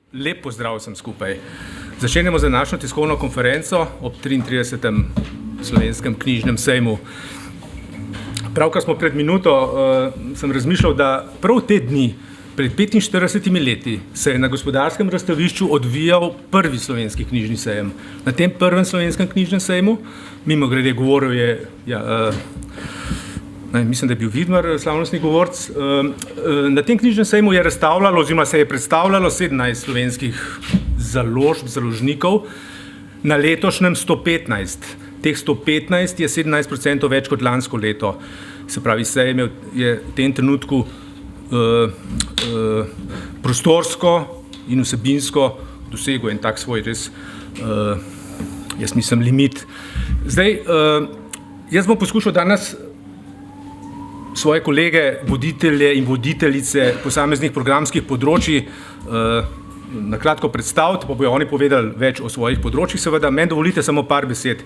Lep pozdrav vsem skupaj. Začenjamo z današnjo tiskovno konferenco ob 33. Slovenskem knjižnem sejmu. Pravkar smo pred minuto sem razmišljal, da prav te dni, pred 45 leti, se je na Gospodarskem razstavišču odvijal prvi slovenski knjižni sejem. Na tem prvem slovenskem knjižnem sejmu, mimogrede govoril je, mislim, da je bil Vidmar, slavnostni govorc. Na tem knjižnem sejmu je razstavljalo, oziroma se je predstavljalo 17 slovenskih založb, založnikov, na letošnjem 115. Teh 115 je 17% več kot lansko leto. Se pravi, sejem je v tem trenutku prostorsko in vsebinsko dosegel en tak svoj res, jaz mislim, limit. Zdaj, jaz bom poskušal danes svoje kolege, voditelje in voditeljice posameznih programskih področji na kratko predstaviti, pa bojo oni povedali več o svojih področjih, seveda. Meni dovolite samo par besed.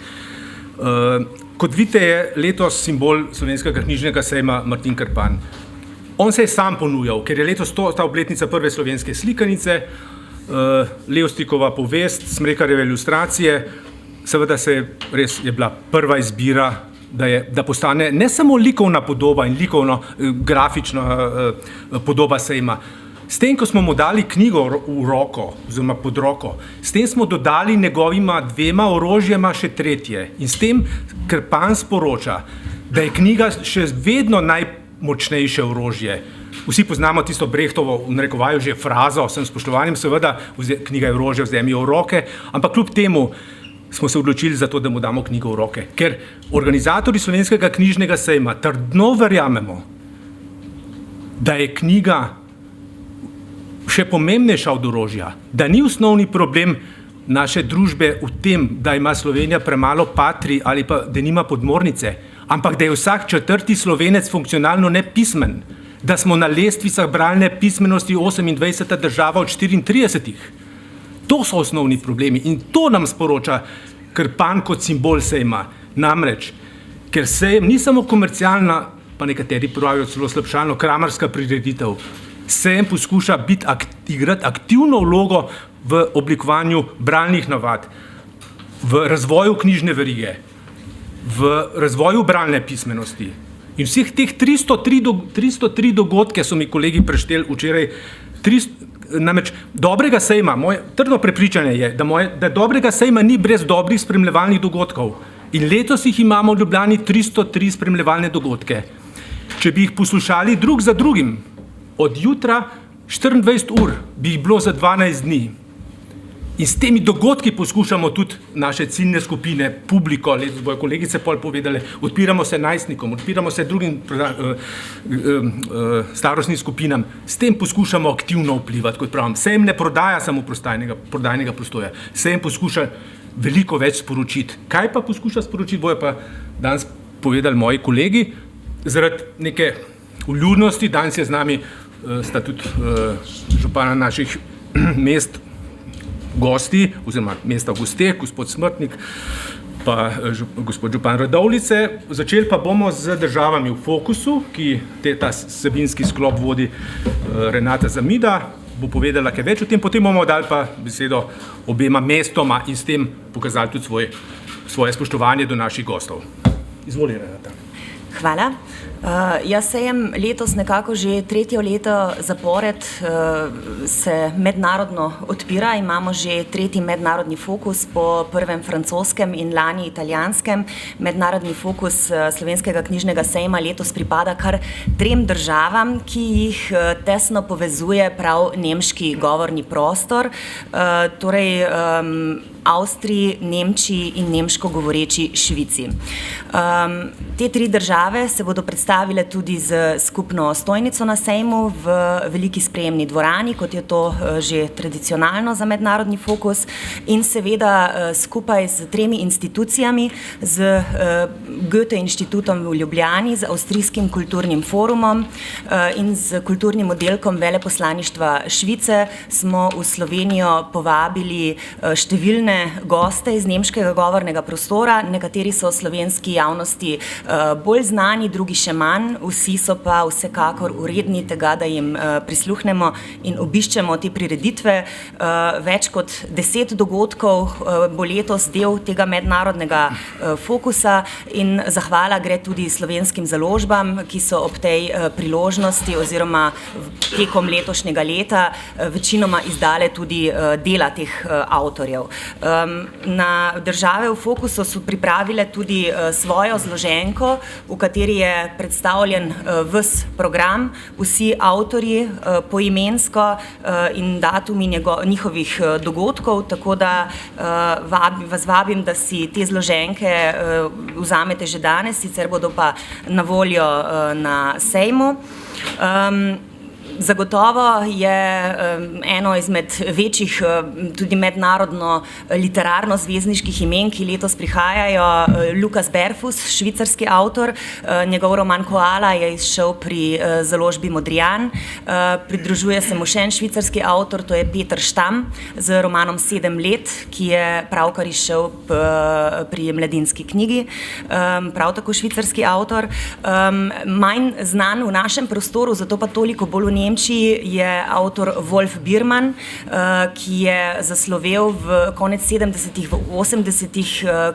Kot vidite, je letos simbol slovenskega knjižnega sejma Martin Krpan. On se je sam ponujal, ker je letos ta obletnica prve slovenske slikanice, Levstikova povest, Smrekarjeve ilustracije. Seveda res je bila prva izbira, da postane ne samo likovna podoba in likovno grafična podoba sejma. S tem, ko smo mu dali knjigo v roko, oziroma pod roko, s tem smo dodali njegovima dvema orožjema še tretje. In s tem Krpan sporoča, da je knjiga še vedno najmočnejše orožje. Vsi poznamo tisto Brechtovo, v narekovaju že frazo, vsem spoštovanjem seveda, knjiga je orožje, vzemi jo v roke, ampak kljub temu smo se odločili za to, da mu damo knjigo v roke. Ker organizatorji slovenskega knjižnega sejma trdno verjamemo, da je knjiga še pomembnejša od orožja, da ni osnovni problem naše družbe v tem, da ima Slovenija premalo patrij ali pa da nima podmornice, ampak da je vsak četrti Slovenec funkcionalno nepismen, da smo na lestvicah bralne pismenosti 28. država od 34. To so osnovni problemi in to nam sporoča Krpan kot simbol sejma. Namreč, ker sejem ni samo komercialna, pa nekateri pravijo celo slabšalno, kramarska prireditev. Sejem poskuša igrati aktivno vlogo v oblikovanju bralnih navad, v razvoju knjižne verige, v razvoju bralne pismenosti. In vseh teh 303 dogodke so mi kolegi prešteli včeraj. Namreč dobrega sejma, moje trdno prepričanje je, da dobrega sejma ni brez dobrih spremljevalnih dogodkov. In letos jih imamo v Ljubljani 303 spremljevalne dogodke. Če bi jih poslušali drug za drugim, od jutra 24 ur bi jih bilo za 12 dni. In s temi dogodki poskušamo tudi naše ciljne skupine, publiko, letos bojo kolegice pol povedale, odpiramo se najstnikom, odpiramo se drugim starostnim skupinam. S tem poskušamo aktivno vplivati, kot pravim. Sejem ne prodaja samo prodajnega prostora. Sejem poskuša veliko več sporočiti. Kaj pa poskuša sporočiti, bojo pa danes povedali moji kolegi. Zaradi neke vljudnosti, danes je z nami sta tudi župana naših mest gosti, oziroma mesta gosteh, gospod Smrtnik pa gospod župan Radovljice. Začeli pa bomo z državami v fokusu, ki ta vsebinski sklop vodi Renata Zamida, bo povedala kaj več o tem, potem bomo dali pa besedo obema mestoma in s tem pokazali tudi svoje spoštovanje do naših gostov. Izvoli, Renata. Hvala. Jaz sejem letos nekako že tretje leto zapored se mednarodno odpira. Imamo že tretji mednarodni fokus po prvem francoskem in lani italijanskem. Mednarodni fokus slovenskega knjižnega sejma letos pripada kar 3 državam, ki jih tesno povezuje prav nemški govorni prostor, torej Avstriji, Nemčiji in nemško govoreči Švici. Te 3 države se bodo predstavile tudi z skupno stojnico na sejmu v veliki sprejemni dvorani, kot je to že tradicionalno za mednarodni fokus, in seveda skupaj z 3 institucijami, z Goethe inštitutom v Ljubljani, z Avstrijskim kulturnim forumom in z kulturnim oddelkom veleposlaništva Švice smo v Slovenijo povabili številne številne goste iz nemškega govornega prostora, nekateri so v slovenski javnosti bolj znani, drugi še manj, vsi so pa vsekakor uredni tega, da jim prisluhnemo in obiščemo te prireditve. Več kot 10 dogodkov bo letos del tega mednarodnega fokusa in zahvala gre tudi slovenskim založbam, ki so ob tej priložnosti oziroma tekom letošnjega leta večinoma izdale tudi dela teh avtorjev. Na Države v fokusu so pripravile tudi svojo zloženko, v kateri je predstavljen ves program, vsi avtorji poimensko in datumi njihovih dogodkov, tako da vas vabim, da si te zloženke vzamete že danes, sicer bodo pa na voljo na sejmu. Zagotovo je eno izmed večjih tudi mednarodno literarno-zvezdniških imen, ki letos prihajajo, Lukas Berfus, švicarski avtor. Njegov roman Koala je izšel pri založbi Modrijan. Pridružuje se mu še en švicarski avtor, to je Peter Štam z romanom 7 let, ki je pravkar izšel pri Mladinski knjigi, prav tako švicarski avtor. Manj znan v našem prostoru, zato pa toliko bolj v Nemčiji, je avtor Wolf Biermann, ki je zaslovel v konec 70-ih, v 80-ih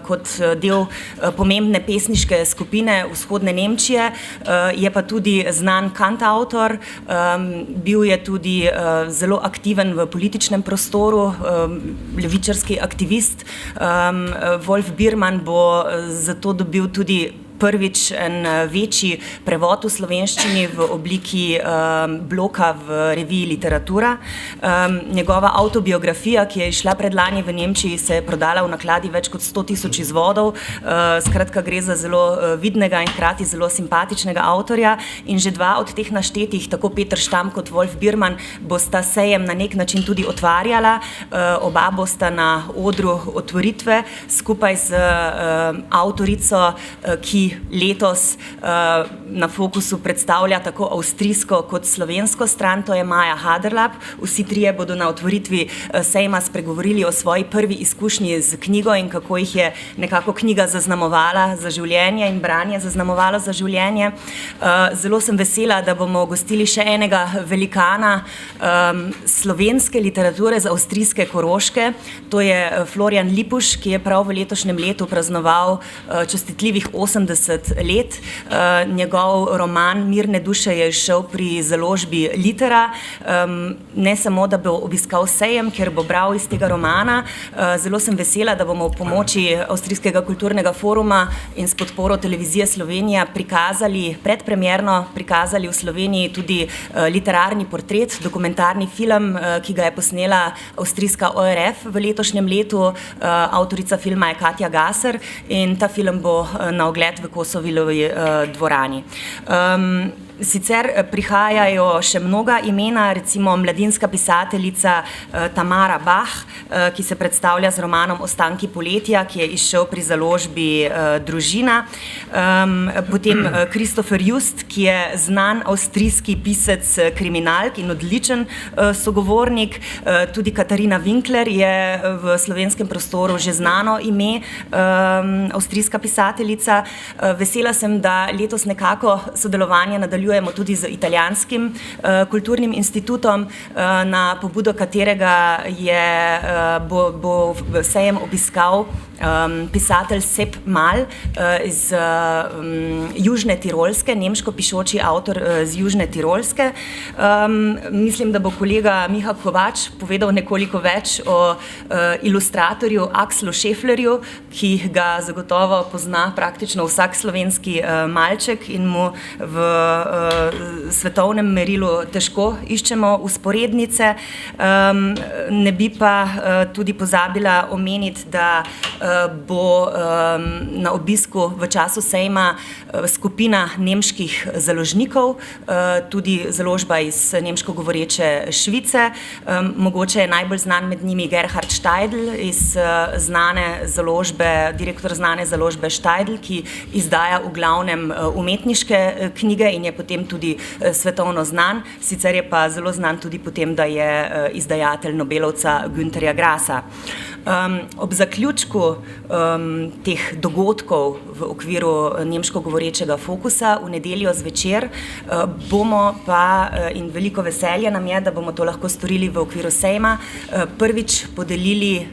kot del pomembne pesniške skupine vzhodne Nemčije, je pa tudi znan kantavtor, bil je tudi zelo aktiven v političnem prostoru, levičarski aktivist. Wolf Biermann bo zato dobil tudi prvič en večji prevod v slovenščini v obliki bloka v reviji Literatura. Njegova avtobiografija, ki je izšla predlani v Nemčiji, se je prodala v nakladi več kot 100.000 izvodov. Skratka, gre za zelo vidnega in hkrati zelo simpatičnega avtorja in že dva od teh naštetih, tako Peter Štam kot Wolf Biermann, bosta sejem na nek način tudi otvarjala. Oba bosta na odru otvoritve skupaj z avtorico, ki letos na fokusu predstavlja tako avstrijsko kot slovensko stran, to je Maja Haderlap. Vsi trije bodo na otvoritvi sejma spregovorili o svoji prvi izkušnji z knjigo in kako jih je nekako knjiga zaznamovala za življenje in branje zaznamovalo za življenje. Zelo sem vesela, da bomo gostili še enega velikana slovenske literature z avstrijske Koroške, to je Florian Lipuš, ki je prav v letošnjem letu praznoval častitljivih 80 let. Njegov roman Mirne duše je izšel pri založbi Litera. Ne samo, da bo obiskal sejem, ker bo bral iz tega romana. Zelo sem vesela, da bomo v pomoči Avstrijskega kulturnega foruma in s podporo Televizije Slovenija predpremierno prikazali v Sloveniji tudi literarni portret, dokumentarni film, ki ga je posnela avstrijska ORF v letošnjem letu. Avtorica filma je Katja Gasser in ta film bo na ogled v Kosovilovi dvorani. Sicer prihajajo še mnoga imena, recimo mladinska pisateljica Tamara Bah, ki se predstavlja z romanom Ostanki poletja, ki je izšel pri založbi Družina. Potem Christopher Just, ki je znan avstrijski pisec kriminalk in odličen sogovornik. Tudi Katarina Winkler je v slovenskem prostoru že znano ime, avstrijska pisateljica. Vesela sem, da letos nekako sodelovanje nadaljujemo tudi z italijanskim kulturnim institutom, na pobudo katerega bo sejem obiskal pisatelj Sepp Mal iz Južne Tirolske, nemško pišoči avtor z Južne Tirolske. Mislim, da bo kolega Miha Kovač povedal nekoliko več o ilustratorju Axelu Schefflerju, ki ga zagotovo pozna praktično vsak slovenski malček in mu v svetovnem merilu težko iščemo vzporednice. Ne bi pa tudi pozabila omeniti, da bo na obisku v času sejma skupina nemških založnikov, tudi založba iz nemško govoreče Švice. Mogoče je najbolj znan med njimi Gerhard Steidl iz direktor znane založbe Steidl, ki izdaja v glavnem umetniške knjige in je potem tudi svetovno znan. Sicer je pa zelo znan tudi potem, da je izdajatelj Nobelovca Günterja Grassa. Ob zaključku teh dogodkov v okviru nemško govorečega fokusa v nedeljo zvečer bomo pa, in veliko veselje nam je, da bomo to lahko storili v okviru sejma, prvič podelili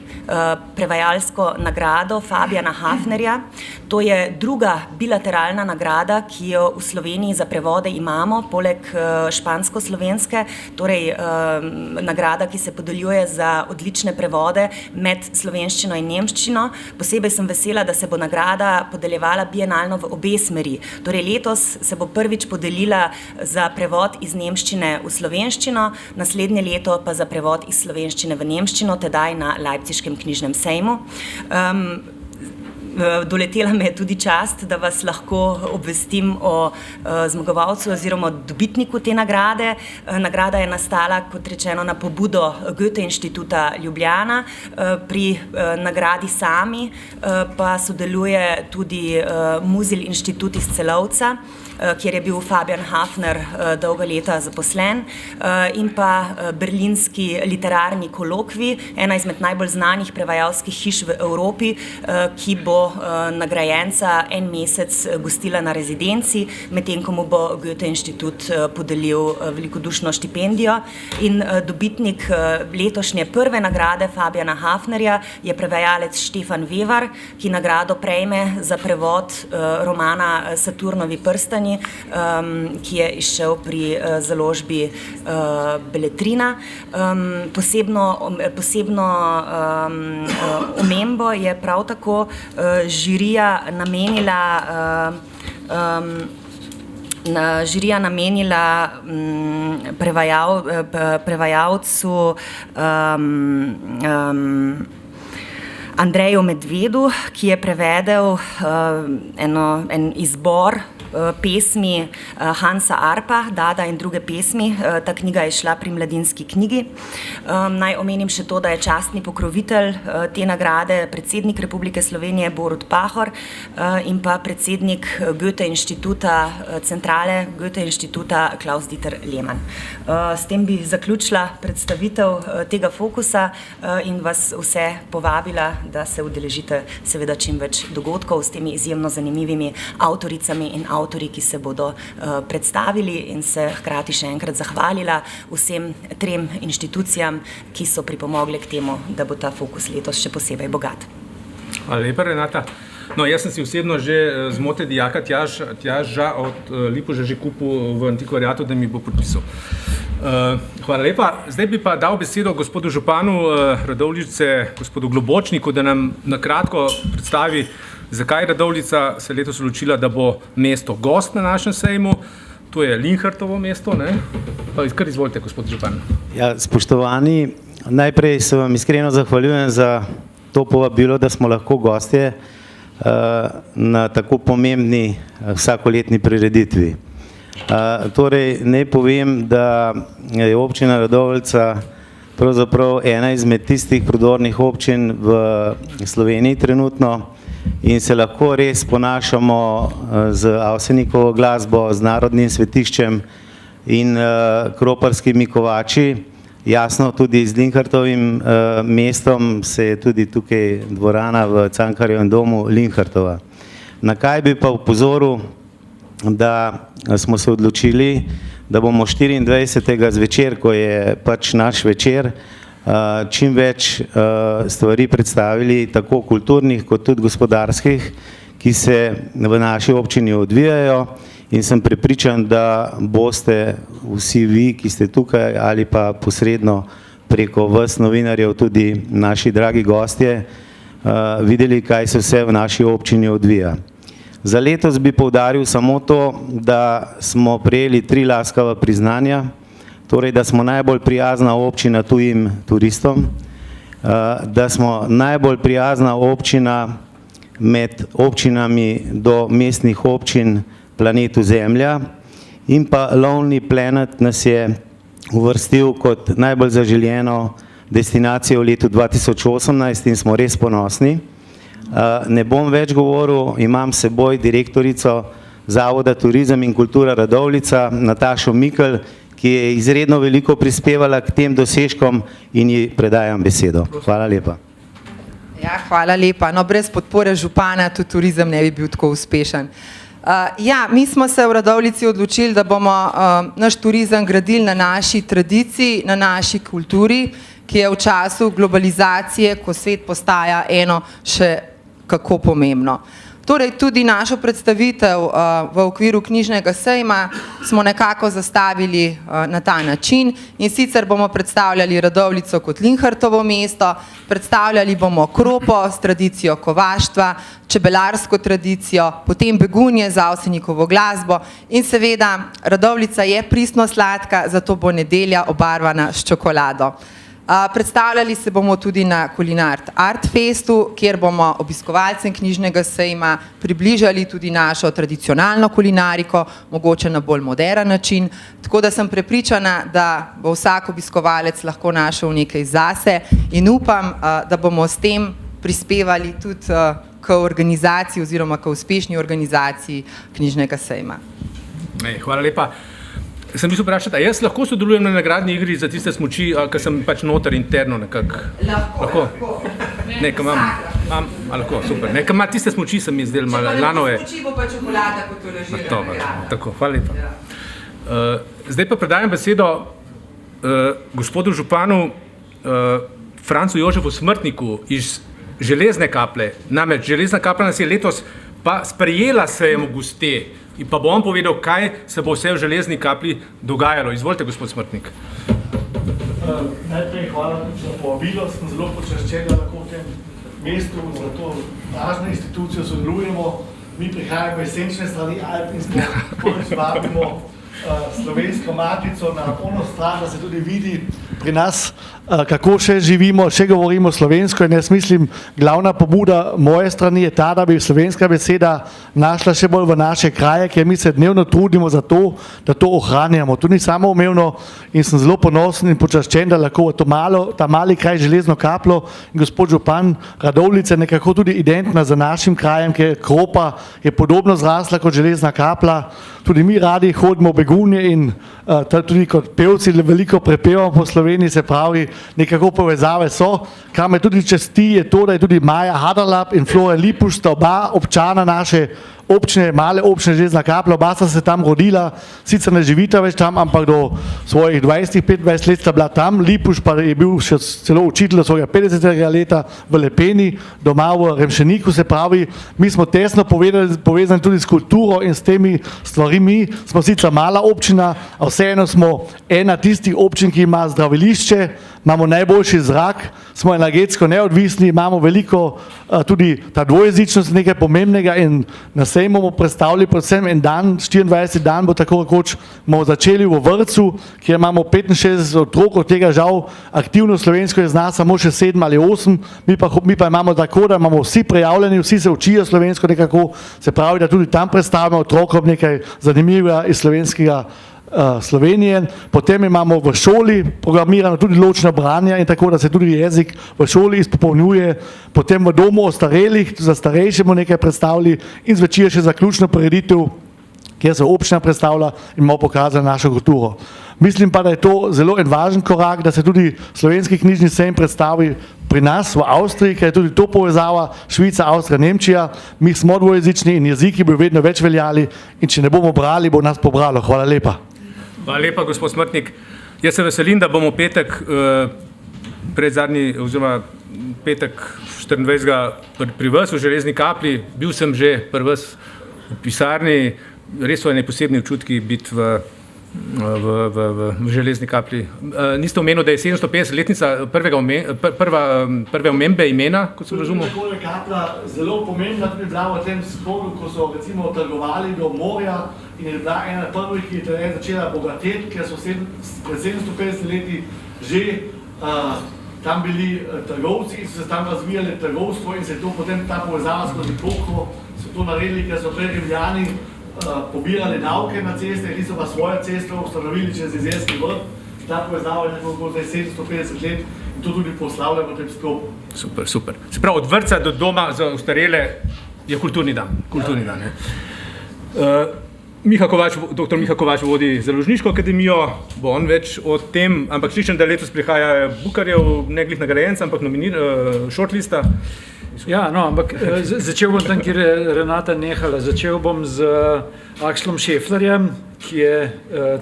prevajalsko nagrado Fabiana Hafnerja. To je druga bilateralna nagrada, ki jo v Sloveniji za prevode imamo, poleg špansko-slovenske, torej nagrada, ki se podeljuje za odlične prevode med slovenščino in nemščino. Posebej sem vesela, da se bo nagrada podeljevala bienalno v obe smeri. Torej letos se bo prvič podelila za prevod iz nemščine v slovenščino, naslednje leto pa za prevod iz slovenščine v nemščino, tedaj na Leipziškem knjižnem sejmu. Doletela me je tudi čast, da vas lahko obvestim o zmagovalcu oziroma dobitniku te nagrade. Nagrada je nastala, kot rečeno, na pobudo Goethe Inštituta Ljubljana. Pri nagradi sami pa sodeluje tudi Musil inštitut iz Celovca, kjer je bil Fabian Hafner dolga leta zaposlen, in pa berlinski literarni kolokvij, ena izmed najbolj znanih prevajalskih hiš v Evropi, ki bo nagrajenca en mesec gostila na rezidenci, medtem ko mu bo Goethe Inštitut podelil velikodušno štipendijo. In dobitnik letošnje prve nagrade Fabiana Hafnerja je prevajalec Štefan Vevar, ki nagrado prejme za prevod romana Saturnovi prstani, ki je izšel pri založbi Beletrina. Posebno omembo je prav tako žirija namenila prevajalcu Andreju Medvedu, ki je prevedel en izbor pesmi Hansa Arpa, Dada in druge pesmi. Ta knjiga je šla pri Mladinski knjigi. Naj omenim še to, da je častni pokrovitelj te nagrade predsednik Republike Slovenije Borut Pahor in pa predsednik Goethe Inštituta, centrale Goethe Inštituta Klaus-Dieter Lehmann. S tem bi zaključila predstavitev tega fokusa in vas vse povabila, da se udeležite seveda čim več dogodkov s temi izjemno zanimivimi avtoricami in avtorji, ki se bodo predstavili, in se hkrati še enkrat zahvalila vsem trem inštitucijam, ki so pripomogle k temu, da bo ta fokus letos še posebej bogat. Hvala lepa, Renata. No, jaz sem si osebno že zmote dijaka Tjaža od Lipoža že kupil v antikvariatu, da mi bo podpisal. Hvala lepa. Zdaj bi pa dal besedo gospodu županu Radovljice, gospodu Globočniku, da nam na kratko predstavi, zakaj Radovljica se letos odločila, da bo mesto gost na našem sejmu. To je Linhartovo mesto, ne? Pa kar izvolite, gospod župan. Ja, spoštovani, najprej se vam iskreno zahvaljujem za to povabilo, da smo lahko gostje na tako pomembni vsakoletni prireditvi. Torej, naj povem, da je občina Radovljica pravzaprav ena izmed tistih prodornih občin v Sloveniji trenutno in se lahko res ponašamo z Avsenikovo glasbo, z Narodnim svetiščem in kroparskimi kovači. Jasno, tudi z Linhartovim mestom se je tudi tukaj dvorana v Cankarjevem domu Linhartova. Na kaj bi pa opozoril, da smo se odločili, da bomo 24. zvečer, ko je pač naš večer, čim več stvari predstavili, tako kulturnih kot tudi gospodarskih, ki se v naši občini odvijajo, in sem prepričan, da boste vsi vi, ki ste tukaj ali pa posredno preko vas novinarjev, tudi naši dragi gostje, videli, kaj se vse v naši občini odvija. Za letos bi poudaril samo to, da smo prejeli 3 laskava priznanja, torej, da smo najbolj prijazna občina tujim turistom. da smo najbolj prijazna občina med občinami do mestnih občin planetu Zemlja in pa Lonely Planet nas je uvrstil kot najbolj zaželjeno destinacijo v letu 2018 in smo res ponosni. Ne bom več govoril, imam s seboj direktorico Zavoda Turizem in kultura Radovljica, Natašo Mikl, ki je izredno veliko prispevala k tem dosežkom in ji predajam besedo. Hvala lepa. Ja, hvala lepa. No, brez podpore župana tudi turizem ne bi bil tako uspešen. Mi smo se v Radovljici odločili, da bomo naš turizem gradili na naši tradiciji, na naši kulturi, ki je v času globalizacije, ko svet postaja eno še kako pomembno. Torej, tudi našo predstavitev v okviru knjižnega sejma smo nekako zastavili na ta način in sicer bomo predstavljali Radovljico kot Linhartovo mesto, predstavljali bomo Kropo s tradicijo kovaštva, čebelarsko tradicijo, potem Begunje z Avsenikovo glasbo in seveda Radovljica je pristno sladka, zato bo nedelja obarvana s čokolado. Predstavljali se bomo tudi na Kulinart Art Festu, kjer bomo obiskovalcem knjižnega sejma približali tudi našo tradicionalno kulinariko, mogoče na bolj moderen način, tako da sem prepričana, da bo vsak obiskovalec lahko našel nekaj zase in upam, da bomo s tem prispevali tudi k organizaciji oziroma k uspešni organizaciji knjižnega sejma. Hvala lepa. Sem mislil vprašati, a jaz lahko sodelujem na nagradni igri za tiste smuči, ker sem pač noter interno nekako? Lahko. Ne, ker imam, lahko, super. Ne, ker ima tiste smuči, sem mi zdel malo lanove. Smuči bo pa čokolada potolažirana. Tako, hvala lepa. Zdaj pa predajam besedo gospodu županu Francu Jožefu Smrtniku iz Železne Kaple. Namreč Železna Kapla nas je letos pa sprejela sejem v goste. In pa bo on povedal, kaj se bo vse v Železni Kapli dogajalo. Izvolite, gospod Smrtnik. Najprej hvala za povabilo, sem zelo počaščen, da lahko v tem mestu za to važno institucijo sodelujemo. Mi prihajamo iz senčne strani Alp in smo vabimo slovensko matico na ono stran, da se tudi vidi pri nas, kako še živimo, še govorimo slovensko in jaz mislim, glavna pobuda moje strani je ta, da bi slovenska beseda našla še bolj v naše kraje, ker mi se dnevno trudimo za to, da to ohranjamo. To ni samoumevno in sem zelo ponosen in počaščen, da lahko v ta mali kraj Železno Kaplo in gospod župan Radovljice nekako tudi identna za našim krajem, ker Kropa je podobno zrasla kot Železna Kapla. Tudi mi radi hodimo v Begunje in tudi kot pevci veliko prepevamo po Sloveniji, se pravi, nekako povezave so. Kar me tudi časti je to, da je tudi Maja Haderlap in Flora Lipuš, sta oba občana naše občine, male občine Železna Kapla, oba sta se tam rodila, sicer ne živita več tam, ampak do svojih 20-25 let sta bila tam. Lipuš pa je bil še celo učitelj svojega 50. leta v Lepeni, doma v Remšeniku, se pravi, mi smo tesno povezani tudi s kulturo in s temi stvarmi. Smo sicer mala občina, a vseeno smo ena tistih občin, ki ima zdravilišče, imamo najboljši zrak, smo energetsko neodvisni, imamo veliko tudi ta dvojezičnost nekaj pomembnega in na sejmu bomo predstavili predvsem en dan, 24 dan bo tako rekoč, bomo začeli v vrtcu, kjer imamo 65 otrok, od tega žal aktivno slovensko je zna samo še 7 ali 8, mi pa imamo tako, da imamo vsi prijavljeni, vsi se učijo slovensko nekako, se pravi, da tudi tam predstavimo otrokom nekaj zanimivega iz slovenskega Slovenije. Potem imamo v šoli programirano tudi ločna branja in tako, da se tudi jezik v šoli izpopolnjuje. Potem v domu ostarelih, za starejše bomo nekaj predstavili in zvečer še zaključno prireditev, kjer se občina predstavlja in bomo pokazali našo kulturo. Mislim pa, da je to zelo en važen korak, da se tudi slovenski knjižni sejem predstavi pri nas v Avstriji, ker je tudi to povezava Švica, Avstrija, Nemčija. Mi smo dvojezični in jeziki bi vedno več veljali in če ne bomo brali, bo nas pobralo. Hvala lepa. Hvala lepa, gospod Smrtnik. Jaz se veselim, da bomo petek, predzadnji, oziroma petek 24. pri vas v Železni Kapli. Bil sem že pri vas v pisarni, res so ene posebni občutki biti v Železni Kapli. Niste omenili, da je 750-letnica prve omembe imena, kot sem razumel? Železna Kapla zelo pomembna tudi bila v tem shodu, ko so recimo trgovali do morja in je bila ena prvih, ki je začela bogateti, ker so pred 750 leti že tam bili trgovci in so se tam razvijali trgovstvo in se je to potem ta povezava skozi Pokho, so to naredili, ker so prej Rimljani pobirali davke na ceste, ki so pa svoje ceste ustanovili čez Jezerski vrt. Ta povezava je nekako zdaj 750 let in to tudi poslavlja v tem sklopu. Super, super. Se pravi, od vrtca do doma za ostarele je kulturni dan. Kulturni dan, Dr. Miha Kovač vodi Založniško akademijo, bo on več o tem, ampak slišim, da letos prihaja Bukarjev, ne glih nagrajenca, ampak shortlista. Ja, no, ampak začel bom tam, kjer je Renata nehala. Začel bom z Axelom Schefflerjem, ki je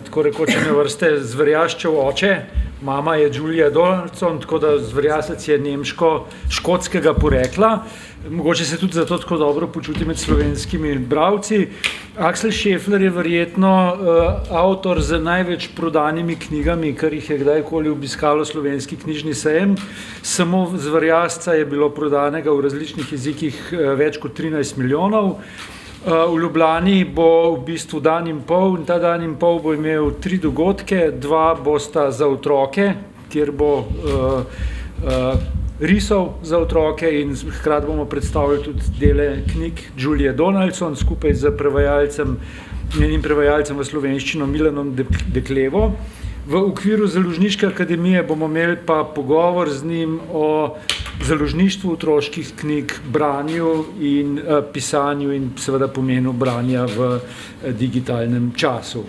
tako rekoč ene vrste zverjaščev oče. Mama je Julia Donaldson, tako da zverjasec je nemško-škotskega porekla. Mogoče se tudi zato tako dobro počuti med slovenskimi bralci. Axel Scheffler je verjetno avtor z največ prodanimi knjigami, kar jih je kdajkoli obiskalo slovenski knjižni sejem. Samo zverjasca je bilo prodanega v različnih jezikih več kot 13 milijonov. V Ljubljani bo v bistvu dan in pol in ta dan in pol bo imel 3 dogodke, 2 bosta za otroke, kjer bo risov za otroke in hkrati bomo predstavili tudi dele knjig Julie Donaldson skupaj z njenim prevajalcem v slovenščino Milanom Deklevo. V okviru Založniške akademije bomo imeli pa pogovor z njim o založništvu otroških knjig, branju in pisanju in seveda pomenu branja v digitalnem času.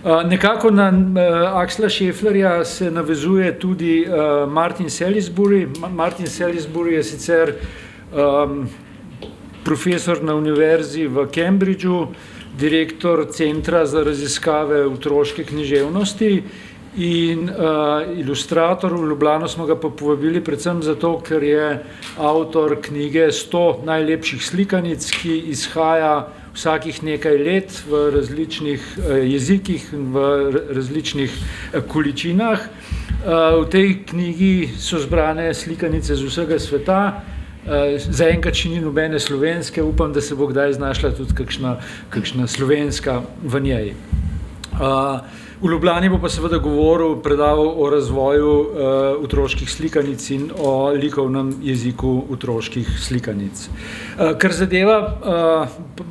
Nekako na Axela Schefflerja se navezuje tudi Martin Salisbury. Martin Salisbury je sicer profesor na univerzi v Cambridgeu, direktor Centra za raziskave otroške književnosti in ilustrator. V Ljubljano smo ga pa povabili predvsem zato, ker je avtor knjige 100 najlepših slikanic, ki izhaja vsakih nekaj let v različnih jezikih in v različnih količinah. V tej knjigi so zbrane slikanice z vsega sveta. Zaenkrat še ni nobene slovenske, upam, da se bo kdaj znašla tudi kakšna slovenska v njej. V Ljubljani bo pa seveda predaval o razvoju otroških slikanic in o likovnem jeziku otroških slikanic. Kar zadeva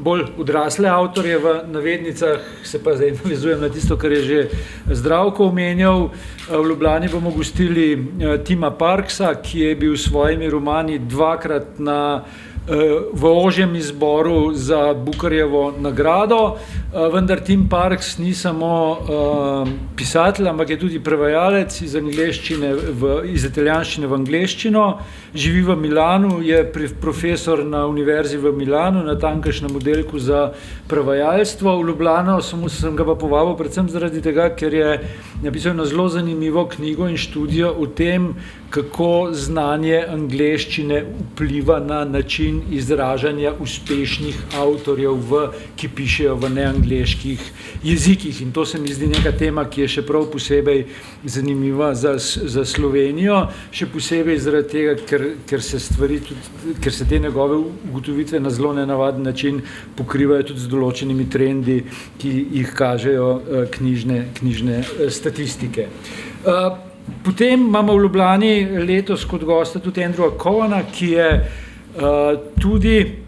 bolj odrasle avtorje v navednicah, se pa zdaj navezujem na tisto, kar je že Zdravko omenjal. V Ljubljani bomo gostili Tima Parksa, ki je bil s svojimi romani 2-krat v ožjem izboru za Bukarjevo nagrado, vendar Tim Parks ni samo pisatelj, ampak je tudi prevajalec iz italijanščine v angleščino, živi v Milanu, je profesor na univerzi v Milanu, na tamkajšnjem oddelku za prevajalstvo. V Ljubljano sem ga pa povabil predvsem zaradi tega, ker je napisal eno zelo zanimivo knjigo in študijo o tem, kako znanje angleščine vpliva na način izražanja uspešnih avtorjev, ki pišejo v neangleških jezikih. In to se mi zdi neka tema, ki je še prav posebej zanimiva za Slovenijo, še posebej zaradi tega, ker se te njegove ugotovitve na zelo nenavaden način pokrivajo tudi z določenimi trendi, ki jih kažejo knjižne statistike. Potem imamo v Ljubljani letos kot gosta tudi Andrewa Covana, ki je tudi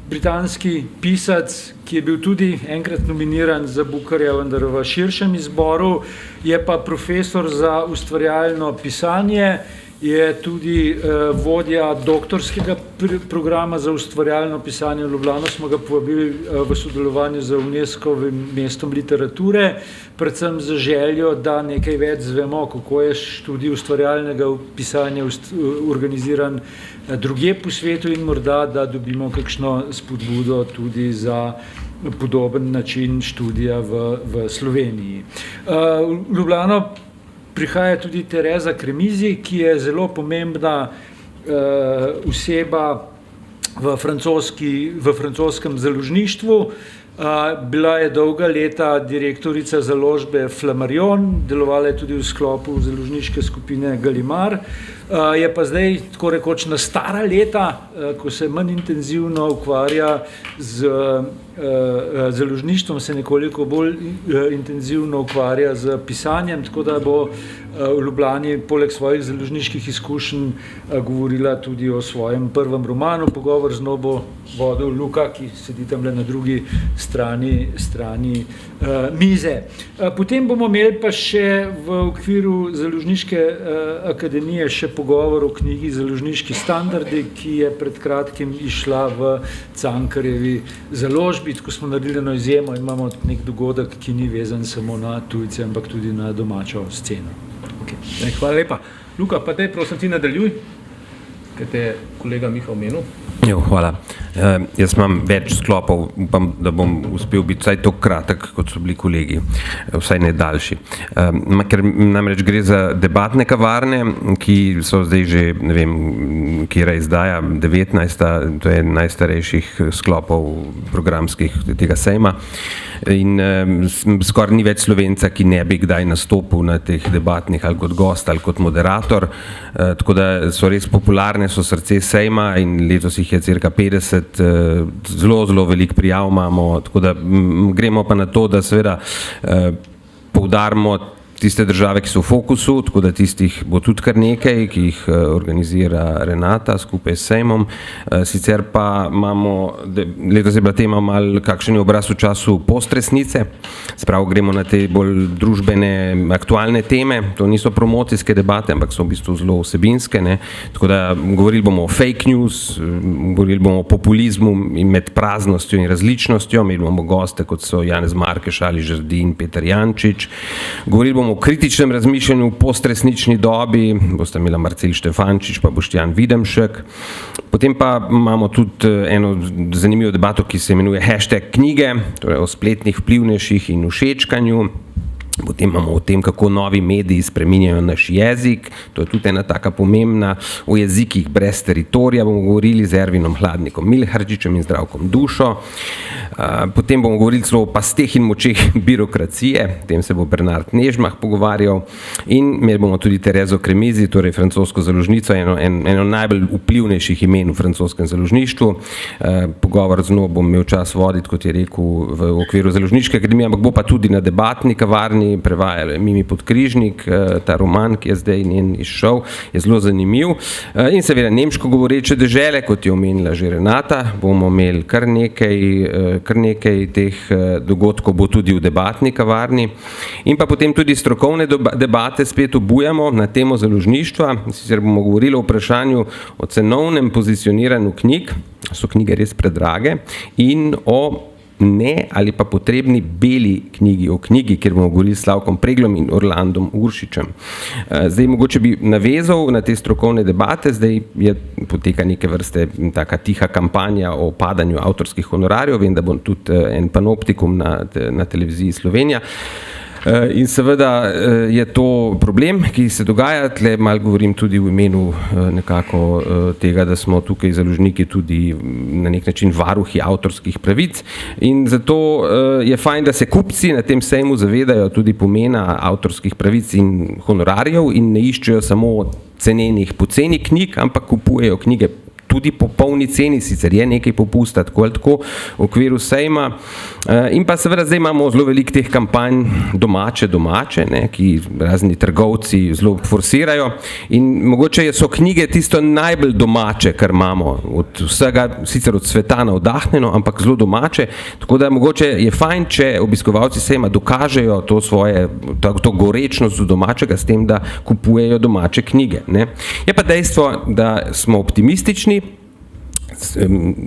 britanski pisac, ki je bil tudi enkrat nominiran za Bukarja, vendar v širšem izboru, je pa profesor za ustvarjalno pisanje, je tudi vodja doktorskega programa za ustvarjalno pisanje. V Ljubljano smo ga povabili v sodelovanju z UNESCO-vim mestom literature, predvsem z željo, da nekaj več zvemo, kako je študij ustvarjalnega pisanja organiziran drugje po svetu in morda, da dobimo kakšno spodbudo tudi za podoben način študija v Sloveniji. V Ljubljano prihaja tudi Tereza Kremizi, ki je zelo pomembna oseba v francoskem založništvu. Bila je dolga leta direktorica založbe Flammarion, delovala je tudi v sklopu založniške skupine Gallimard. Je pa zdaj tako rekoč na stara leta, ko se manj intenzivno ukvarja z založništvom, se nekoliko bolj intenzivno ukvarja z pisanjem, tako da bo v Ljubljani poleg svojih založniških izkušenj govorila tudi o svojem prvem romanu. Pogovor z njo bo vodil Luka, ki sedi tam na drugi strani mize. Potem bomo imeli pa še v okviru Založniške akademije še pogovor o knjigi Založniški standardi, ki je pred kratkim išla v Cankarjevi založbi. Tako smo naredili eno izjemo in imamo nek dogodek, ki ni vezan samo na tujce, ampak tudi na domačo sceno. Okay. Hvala lepa. Luka, pa te prosim ti nadaljuj, kaj te je kolega Miha omenil. Hvala. Jaz imam več sklopov, upam, da bom uspel biti vsaj tako kratek, kot so bili kolegi, vsaj ne daljši. Ker namreč gre za debatne kavarne, ki so zdaj že, ne vem, kjera izdaja, 19. To je najstarejših sklopov programskih tega sejma. In skoraj ni več Slovenca, ki ne bi kdaj nastopil na teh debatnih ali kot gost ali kot moderator, tako da so res popularne, so srce sejma in letos jih je cirka 50, zelo veliko prijav imamo, tako da gremo pa na to, da seveda poudarimo tiste države, ki so v fokusu, tako da tistih bo tudi kar nekaj, ki jih organizira Renata skupaj s sejmom. Sicer pa imamo, letos je bila tema malo kakšen je obraz v času postresnice, spravo gremo na te bolj družbene, aktualne teme, to niso promocijske debate, ampak so v bistvu zelo vsebinske, ne? Tako da govorili bomo o fake news, govorili bomo o populizmu in med praznostjo in različnostjo, imeli bomo goste, kot so Janez Markeš, Ali Žerdin, Peter Jančič, govorili bomo o kritičnem razmišljanju v postresnični dobi, bosta imela Marcel Štefančič pa Boštjan Videmšek. Potem pa imamo tudi eno zanimivo debato, ki se imenuje #knjige, torej o spletnih vplivnejših in všečkanju. Potem imamo o tem, kako novi mediji spreminjajo naš jezik, to je tudi ena taka pomembna, o jezikih brez teritorija bomo govorili z Ervinom Hladnikom Milharčičem in Zdravkom Dušo. Potem bomo govorili celo o pasteh in močeh birokracije, o tem se bo Bernard Nežmah pogovarjal, in imeli bomo tudi Terezo Kremizi, torej francosko založnico, eno najbolj vplivnejših imen v francoskem založništvu. Pogovor z njo bom imel čas voditi, kot je rekel, v okviru Založniške akademije, ampak bo pa tudi na debatni kavarni prevajala Mimi Podkrižnik, ta roman, ki je zdaj njen izšel, je zelo zanimiv. In seveda nemško govoreče dežele, kot je omenila že Renata, bomo imeli kar nekaj teh dogodkov, bo tudi v debatni kavarni. In pa potem tudi strokovne debate spet obujamo na temo založništva, sicer bomo govorili o vprašanju o cenovnem pozicioniranju knjig, so knjige res predrage, in o ne ali pa potrebni beli knjigi, o knjigi, kjer bomo govorili s Slavkom Preglom in Orlandom Uršičem. Zdaj mogoče bi navezal na te strokovne debate, zdaj poteka neke vrste taka tiha kampanja o padanju avtorskih honorarjev, vem, da bo tudi en panoptikum na televiziji Slovenija. In seveda je to problem, ki se dogaja, tle malo govorim tudi v imenu nekako tega, da smo tukaj založniki tudi na nek način varuhi avtorskih pravic, in zato je fajn, da se kupci na tem sejmu zavedajo tudi pomena avtorskih pravic in honorarjev in ne iščejo samo cenenih poceni knjig, ampak kupujejo knjige tudi po polni ceni, sicer je nekaj popusta, tako ali tako v okviru sejma. In pa seveda zdaj imamo zelo veliko teh kampanj domače, ne, ki razni trgovci zelo forsirajo, in mogoče so knjige tisto najbolj domače, kar imamo od vsega, sicer od sveta navdahnjeno, ampak zelo domače, tako da mogoče je fajn, če obiskovalci sejma dokažejo to svoje, to gorečnost do domačega s tem, da kupujejo domače knjige, ne. Je pa dejstvo, da smo optimistični,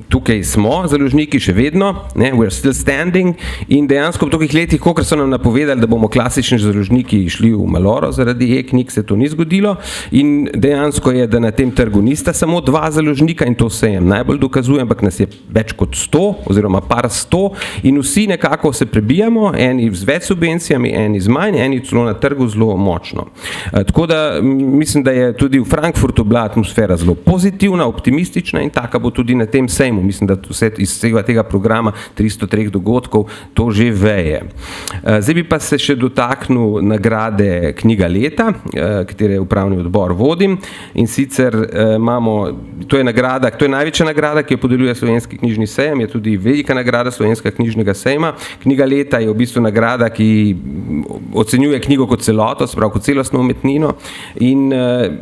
tukaj smo založniki še vedno, ne, we're still standing, in dejansko v tolikih letih, kolikor so nam napovedali, da bomo klasični založniki šli v maloro zaradi e-knjig, se to ni zgodilo, in dejansko je, da na tem trgu nista samo dva založnika, in to sejem najbolj dokazuje, ampak nas je več kot 100 oziroma par 100, in vsi nekako se prebijamo, eni z več subvencijami, eni z manj, eni celo na trgu zelo močno. Tako da mislim, da je tudi v Frankfurtu bila atmosfera zelo pozitivna, optimistična, in taka bo tudi tudi na tem sejmu. Mislim, da vse iz vsega tega programa 303 dogodkov to že veje. Zdaj bi pa se še dotaknil nagrade Knjiga leta, katere upravni odbor vodim, in sicer to je največja nagrada, ki jo podeljuje Slovenski knjižni sejem, je tudi velika nagrada Slovenskega knjižnega sejma. Knjiga leta je v bistvu nagrada, ki ocenjuje knjigo kot celoto, se pravi kot celostno umetnino in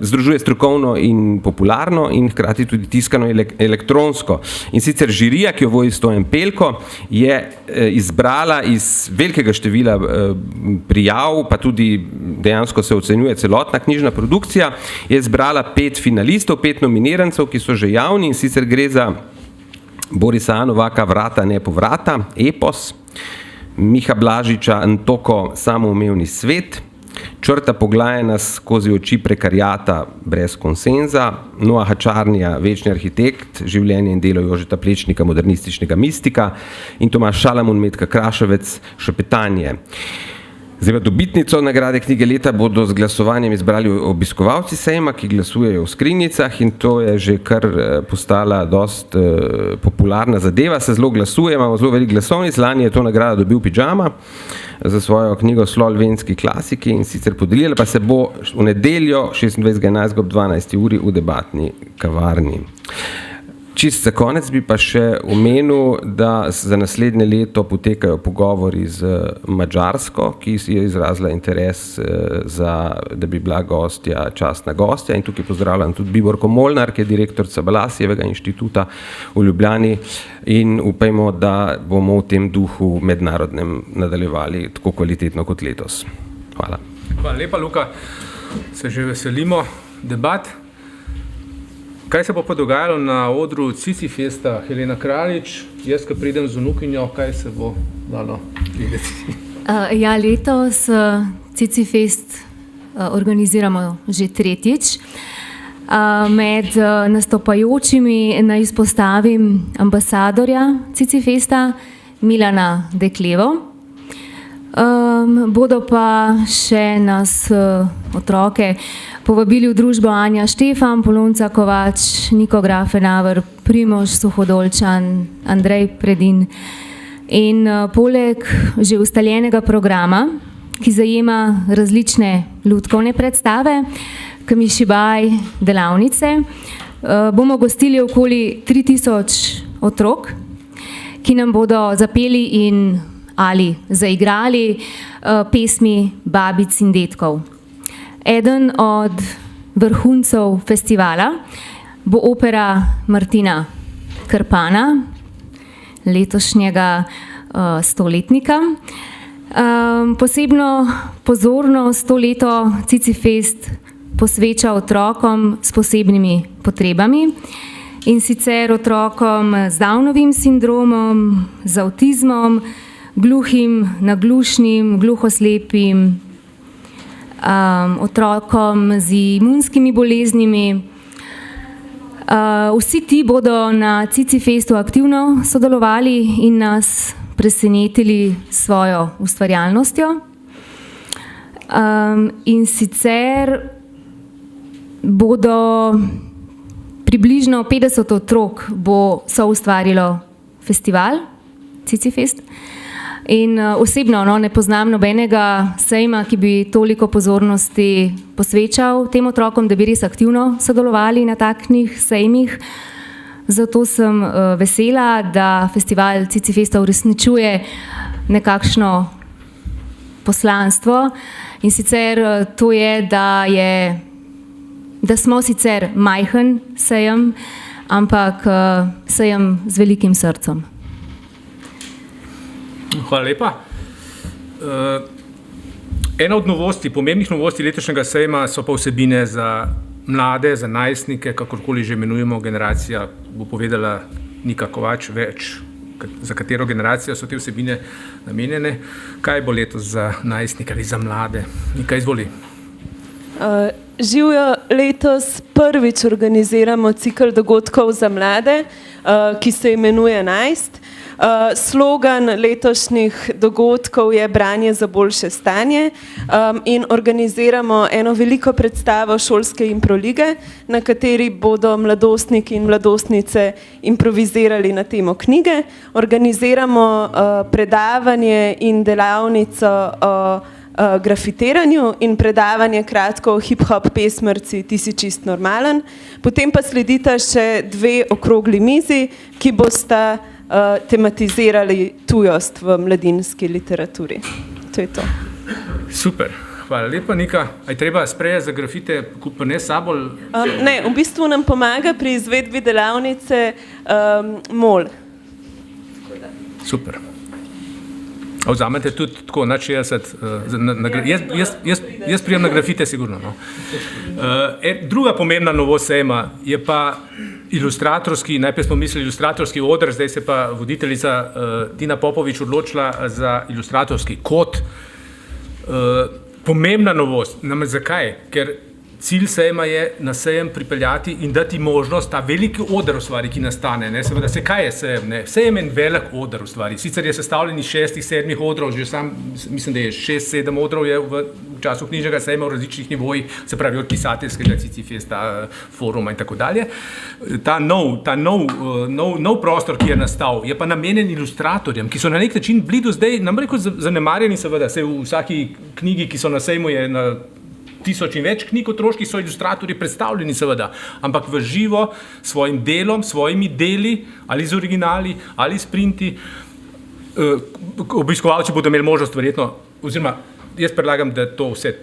združuje strokovno in popularno in hkrati tudi tiskano elektronsko. In sicer žirija, ki jo vodi Stojan Pelko, je izbrala iz velikega števila prijav, pa tudi dejansko se ocenjuje celotna knjižna produkcija, je izbrala 5 finalistov, 5 nominirancev, ki so že javni, in sicer gre za Borisa Novaka Vrata ne povrata, epos, Miha Blažiča Antoko Samoumevni svet, Črta poglajena skozi oči prekarjata brez konsenza, Noaha Čarnija Večni arhitekt, življenje in delo Jožeta Plečnika, modernističnega mistika, in Tomaž Šalamun Metka Kraševec, Šepetanje. Zdaj, dobitnico nagrade Knjige leta bodo z glasovanjem izbrali obiskovalci sejma, ki glasujejo v skrinjicah, in to je že kar postala dost popularna zadeva, se zelo glasuje, imamo zelo veliko glasovnic. Lani je to nagrado dobil Pidžama za svojo knjigo Slolvenski klasiki, in sicer podelila pa se bo v nedeljo 26.11. ob 12. uri v debatni kavarni. Čist za konec bi pa še omenil, da za naslednje leto potekajo pogovori z Madžarsko, ki je izrazila interes da bi bila gostja, častna gostja, in tukaj pozdravljam tudi Biborko Molnar, ki je direktorica Balasijevega inštituta v Ljubljani, in upajmo, da bomo v tem duhu mednarodnem nadaljevali tako kvalitetno kot letos. Hvala. Hvala lepa, Luka. Se že veselimo debat. Kaj se bo pa dogajalo na odru Cicifesta? Helena Kraljič, jaz, ko pridem z vnukinjo, kaj se bo dalo videti? Letos Cicifest organiziramo že 3. Med nastopajočimi naj izpostavim ambasadorja Cicifesta Milana Deklevo. Bodo pa še nas otroke povabili v družbo Anja Štefan, Polonca Kovač, Niko Grafenauer, Primož Suhodolčan, Andrej Predin. In poleg že ustaljenega programa, ki zajema različne lutkovne predstave, Kamišibaj, delavnice, bomo gostili okoli 3000 otrok, ki nam bodo zapeli in ali zaigrali pesmi babic in dedkov. Eden od vrhuncev festivala bo opera Martina Krpana, letošnjega stoletnika. Posebno pozornost to leto Cicifest posveča otrokom s posebnimi potrebami, in sicer otrokom z Downovim sindromom, z avtizmom, gluhim, naglušnim, gluhoslepim, otrokom z imunskimi boleznimi. Vsi ti bodo na Cicifestu aktivno sodelovali in nas presenetili s svojo ustvarjalnostjo. In sicer bodo približno 50 otrok bo soustvarilo festival Cicifest. In osebno ne poznam nobenega sejma, ki bi toliko pozornosti posvečal tem otrokom, da bi res aktivno sodelovali na takšnih sejmih. Zato sem vesela, da festival Cicifesta uresničuje nekakšno poslanstvo, in sicer to je, da smo sicer majhen sejem, ampak sejem z velikim srcem. Hvala lepa. Ena od novosti, pomembnih novosti letošnjega sejma so pa vsebine za mlade, za najstnike, kakorkoli že imenujemo, generacija bo povedala Nika Kovač več, za katero generacijo so te vsebine namenjene. Kaj bo letos za najstnike ali za mlade? Nika, izvoli. Živjo, letos prvič organiziramo cikel dogodkov za mlade, ki se imenuje Najst. Slogan letošnjih dogodkov je Branje za boljše stanje in organiziramo eno veliko predstavo šolske improlige, na kateri bodo mladostniki in mladostnice improvizirali na temo knjige. Organiziramo predavanje in delavnico o grafitiranju in predavanje kratko o hip-hop pesmrci Ti si čist normalen. Potem pa sledita še 2 okrogli mizi, ki bosta tematizirali tujost v mladinski literaturi. To je to. Super, hvala lepa, Nika. A je treba spreje za grafite kupiti sabo? Ne, v bistvu nam pomaga pri izvedbi delavnice MOL. Super. A vzamete tudi tako nad 60, jaz prijem na grafite sigurno. No. Druga pomembna novost sejma je pa ilustratorski, najprej smo mislili ilustratorski oder, zdaj se pa voditeljica Tina Popovič odločila za ilustratorski kot. Pomembna novost, namreč zakaj? Ker cilj sejma je na sejem pripeljati in dati možnost, ta veliki oder v stvari, ki nastane. Ne? Seveda, kaj je sejem? Ne? Sejem je en velik oder v stvari. Sicer je sestavljen iz 6-7 odrov, že sam mislim, da je 6-7 odrov je v času knjižnega sejma v različnih nivojih, se pravi od pisateljskega, Cicifesta, foruma in tako dalje. Ta nov prostor, ki je nastal, je pa namenjen ilustratorjem, ki so na nek način bili do zdaj, nam rekel, zanemarjeni seveda, se v vsaki knjigi, ki so na sejmu, je na 1000 in več knjig otroških, so ilustratorji predstavljeni seveda, ampak v živo, svojim delom, svojimi deli, ali z originali, ali s printi. Obiskovalci bodo imeli možnost verjetno, oziroma jaz predlagam, da to vse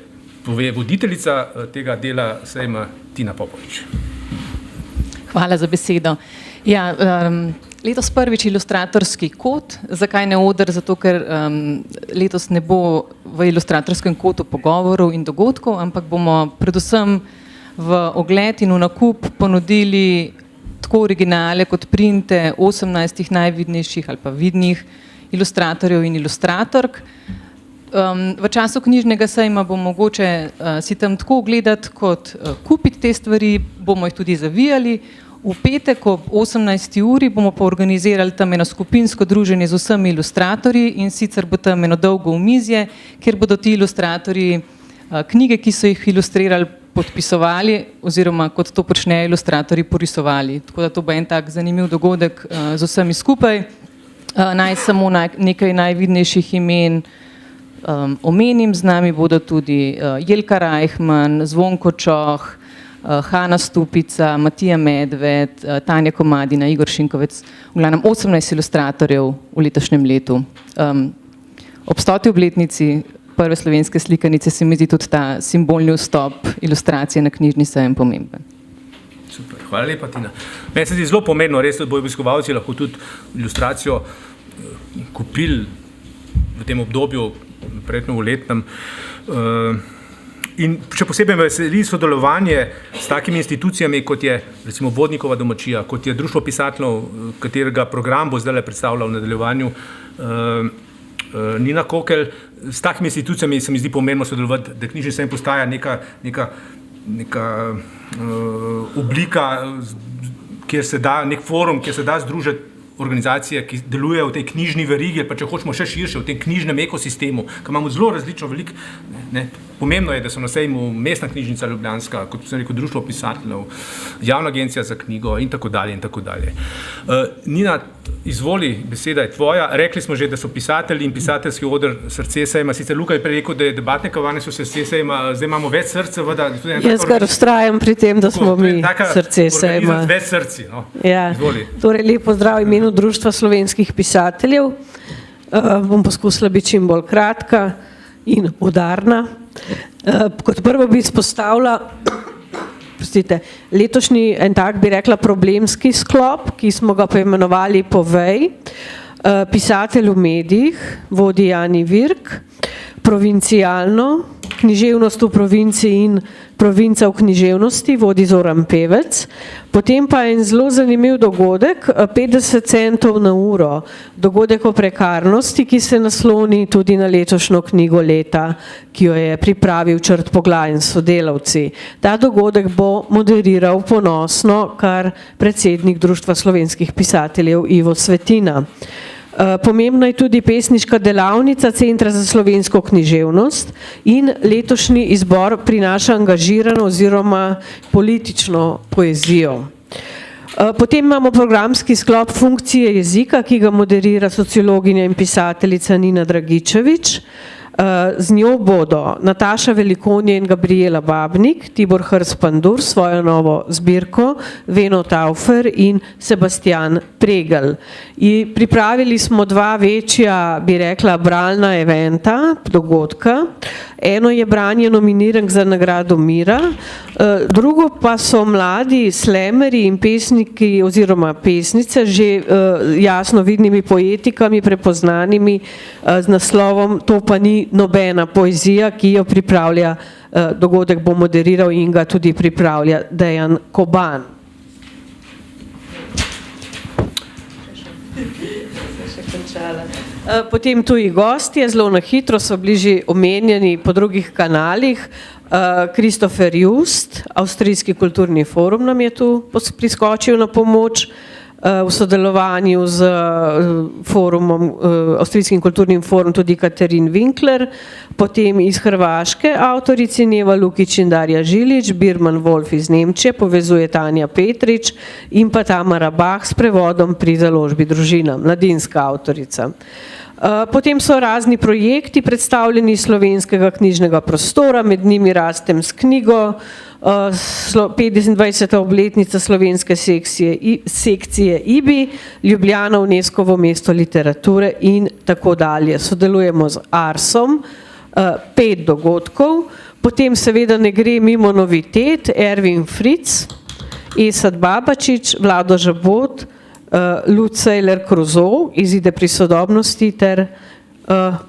pove voditeljica tega dela sejma Tina Popovič. Hvala za besedo. Ja, letos prvič ilustratorski kot. Zakaj ne oder? Zato, ker letos ne bo v ilustratorskem kotu pogovorov in dogodkov, ampak bomo predvsem v ogled in v nakup ponudili tako originale kot printe 18 najvidnejših ali pa vidnih ilustratorjev in ilustratork. V času knjižnega sejma bo mogoče si tam tako ogledati kot kupiti te stvari, bomo jih tudi zavijali. V petek ob 18. uri bomo pa organizirali tam eno skupinsko druženje z vsemi ilustratorji in sicer bo tam eno dolgo omizje, kjer bodo ti ilustratorji knjige, ki so jih ilustrirali, podpisovali oziroma kot to počnejo ilustratorji, porisovali. Tako da to bo en tak zanimiv dogodek z vsemi skupaj. Naj samo nekaj najvidnejših imen omenim, z nami bodo tudi Jelka Reichman, Zvonko Čoh, Hanna Stupica, Matija Medved, Tanja Komadina, Igor Šinkovec, v glavnem 18 ilustratorjev v letošnjem letu. Ob 100. obletnici prve slovenske slikanice se mi zdi tudi ta simbolni vstop ilustracije na knjižni sejem pomemben. Super, hvala lepa, Tina. Meni se zdi zelo pomembno, res, da bojo obiskovalci lahko tudi ilustracijo kupili v tem obdobju, verjetno v letnem. In še posebej me veseli sodelovanje s takimi institucijami, kot je recimo Vodnikova domačija, kot je Društvo pisateljev, katerega program bo zdaj predstavljal v nadaljevanju Nina Kokelj. S takimi institucijami se mi zdi pomembno sodelovati, da knjižni sejem postaja neka oblika, kjer se da, nek forum, kjer se da združiti organizacije, ki delujejo v tej knjižni verigi, pa če hočemo še širše, v tem knjižnem ekosistemu, ki imamo zelo različno veliko. Pomembno je, da so na sejmu Mestna knjižnica Ljubljanska, kot sem rekel, Društvo pisateljev, Javna agencija za knjigo in tako dalje in tako dalje. Nina, izvoli, beseda je tvoja. Rekli smo že, da so pisatelji in pisateljski oder srce sejma. Sicer Luka je prej rekel, da je debatne kavarne so srce sejma, zdaj imamo več src, seveda. Jaz kar vztrajam pri tem, da smo mi srce sejma. Več srci, no. Ja. Izvoli. Torej, lep pozdrav v imenu Društva slovenskih pisateljev. Bom poskusila biti čim bolj kratka in udarna. Kot prvo bi izpostavila letošnji en tak, bi rekla, problemski sklop, ki smo ga poimenovali Povej, pisatelj v medijih, vodi Jani Virk, provincialno, književnost v provinciji in provinca v književnosti, vodi Zoran Pevec. Potem pa en zelo zanimiv dogodek, 50 centov na uro, dogodek o prekarnosti, ki se nasloni tudi na letošnjo knjigo leta, ki jo je pripravil Črt Poglajen s sodelavci. Ta dogodek bo moderiral ponosno kar predsednik Društva slovenskih pisateljev Ivo Svetina. Pomembna je tudi pesniška delavnica Centra za slovensko književnost in letošnji izbor prinaša angažirano oziroma politično poezijo. Potem imamo programski sklop funkcije jezika, ki ga moderira sociologinja in pisateljica Nina Dragičevič. Z njo bodo Nataša Velikonje in Gabriela Babnik, Tibor Hrst-Pandur svojo novo zbirko, Veno Taufer in Sebastian Pregel. In pripravili smo dva večja, bi rekla, bralna eventa, dogodka. Eno je branje nominirank za nagrado Mira, drugo pa so mladi slemeri in pesniki oziroma pesnice že jasno vidnimi poetikami, prepoznanimi z naslovom To pa ni nobena poezija, ki jo pripravlja, dogodek bo moderiral in ga tudi pripravlja Dejan Koban. Potem tuji gostje, zelo na hitro so bili že omenjeni po drugih kanalih. Christopher Just, Avstrijski kulturni forum nam je tu priskočil na pomoč v sodelovanju z forumom, Avstrijskim kulturnim forumom tudi Katerin Winkler, potem iz Hrvaške avtorici Neva Lukić in Darja Žilić, Birman Wolf iz Nemčije, povezuje Tanja Petrič in pa Tamara Bah s prevodom pri založbi Družina, mladinska avtorica. Potem so razni projekti predstavljeni iz slovenskega knjižnega prostora, med njimi Rastem s knjigo, 25. obletnica slovenske sekcije IBI, Ljubljana UNESCO-vo mesto literature in tako dalje. Sodelujemo z Arsom, 5 dogodkov, potem seveda ne gre mimo novitet, Ervin Fritz, Esad Babačić, Vlado Žabot, Lucejler Kruzov, Izide pri sodobnosti ter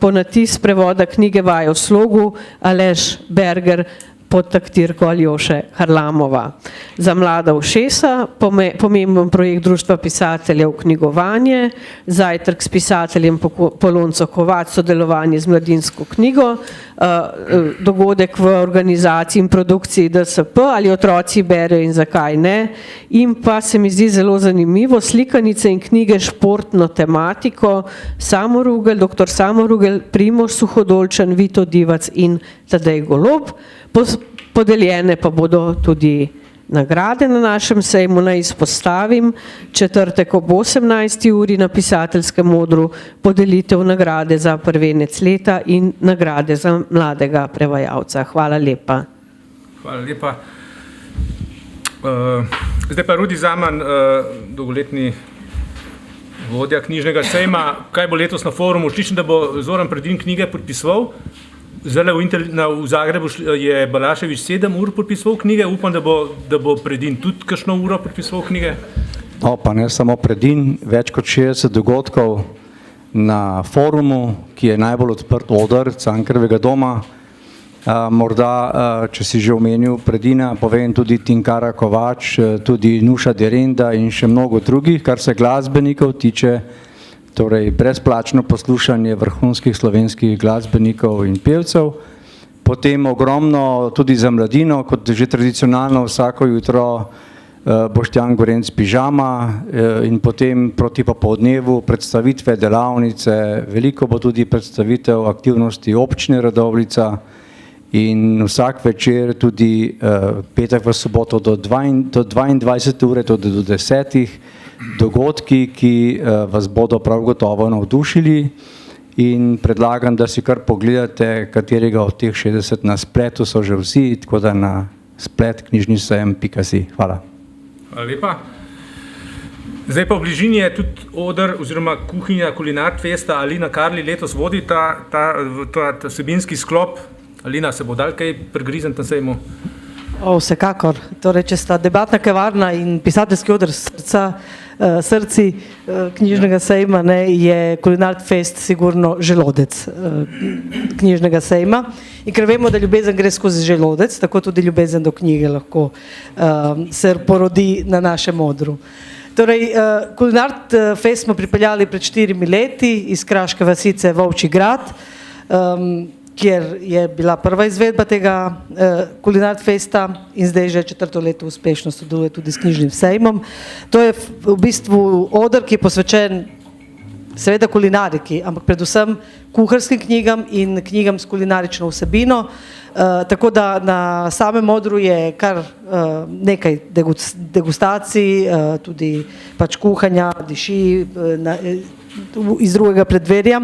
ponatis prevoda knjige Vaje v slogu, Aleš Berger pod taktirko Aljoše Harlamova. Za mlada ušesa, pomemben projekt Društva pisateljev Knjigovanje, zajtrk s pisateljem Polonco Kovač, sodelovanje z Mladinsko knjigo, dogodek v organizaciji in produkciji DSP, ali otroci berejo in zakaj ne, in pa se mi zdi zelo zanimivo, slikanice in knjige športno tematiko, Samo Rugel, dr. Samo Rugel, Primož Suhodolčan, Vito Divac in Tadej Golob. Podeljene pa bodo tudi nagrade na našem sejmu, naj izpostavim, četrtek ob 18. uri na pisateljskem odru podelitev nagrade za prvenec leta in nagrade za mladega prevajalca. Hvala lepa. Hvala lepa. Zdaj pa Rudi Zaman, dolgoletni vodja knjižnega sejma. Kaj bo letos na forumu? Slišim, da bo Zoran Predin knjige podpisoval. Zdaj v Zagrebu je Balašević 7 ur podpisoval knjige, upam, da bo Predin tudi kakšno uro podpisoval knjige. No, pa ne samo Predin, več kot 60 dogodkov na forumu, ki je najbolj odprt oder Cankarjevega doma. Morda, če si že omenil Predina, povem tudi Tinkara Kovač, tudi Nuša Derenda in še mnogo drugih, kar se glasbenikov tiče. Torej, brezplačno poslušanje vrhunskih slovenskih glasbenikov in pevcev. Potem ogromno tudi za mladino, kot že tradicionalno vsako jutro Boštjan Gorenc pižama in potem proti popoldnevu predstavitve, delavnice, veliko bo tudi predstavitev aktivnosti občine Radovljica in vsak večer tudi petek v soboto do 22. ure, tudi do 10. dogodki, ki vas bodo prav gotovo navdušili in predlagam, da si kar pogledate, katerega od teh 60 na spletu so že vsi, tako da na splet knjižnisejem.si. Hvala. Hvala lepa. Zdaj pa v bližini je tudi oder oziroma kuhinja Kulinart Festa. Alina Karli letos vodi ta vsebinski sklop. Alina, se bo dal kaj pregrizen na sejmu? Vsekakor. Torej, če sta debatna kavarna in pisateljski oder srci knjižnega sejma, je Kulinart Fest sigurno želodec knjižnega sejma. In ker vemo, da ljubezen gre skozi želodec, tako tudi ljubezen do knjige lahko se porodi na našem odru. Torej, Kulinart Fest smo pripeljali pred 4 leti iz kraške vasice Volčji Grad, kjer je bila prva izvedba tega Kulinart Festa in zdaj že 4. leto uspešno sodeluje tudi s knjižnim sejmom. To je v bistvu oder, ki je posvečen seveda kulinariki, ampak predvsem kuharskim knjigam in knjigam s kulinarično vsebino. Tako da na samem odru je kar nekaj degustacij, tudi pač kuhanja, diši iz drugega predverja.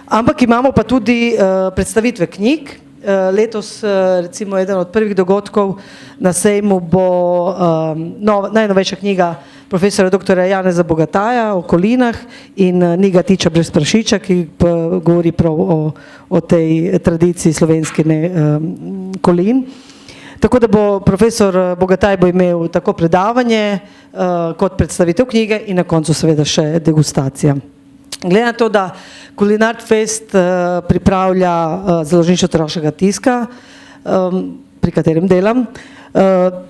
Ampak imamo pa tudi predstavitve knjig. Letos recimo eden od prvih dogodkov na sejmu bo najnovejša knjiga profesora dr. Janeza Bogataja o kolinah in Ni ga tiča brez prašiča, ki govori prav o tej tradiciji slovenskine kolin. Tako da bo profesor Bogataj bo imel tako predavanje kot predstavitev knjige in na koncu seveda še degustacija. Glede na to, da Kulinart Fest pripravlja založništvo Troškega tiska, pri katerem delam,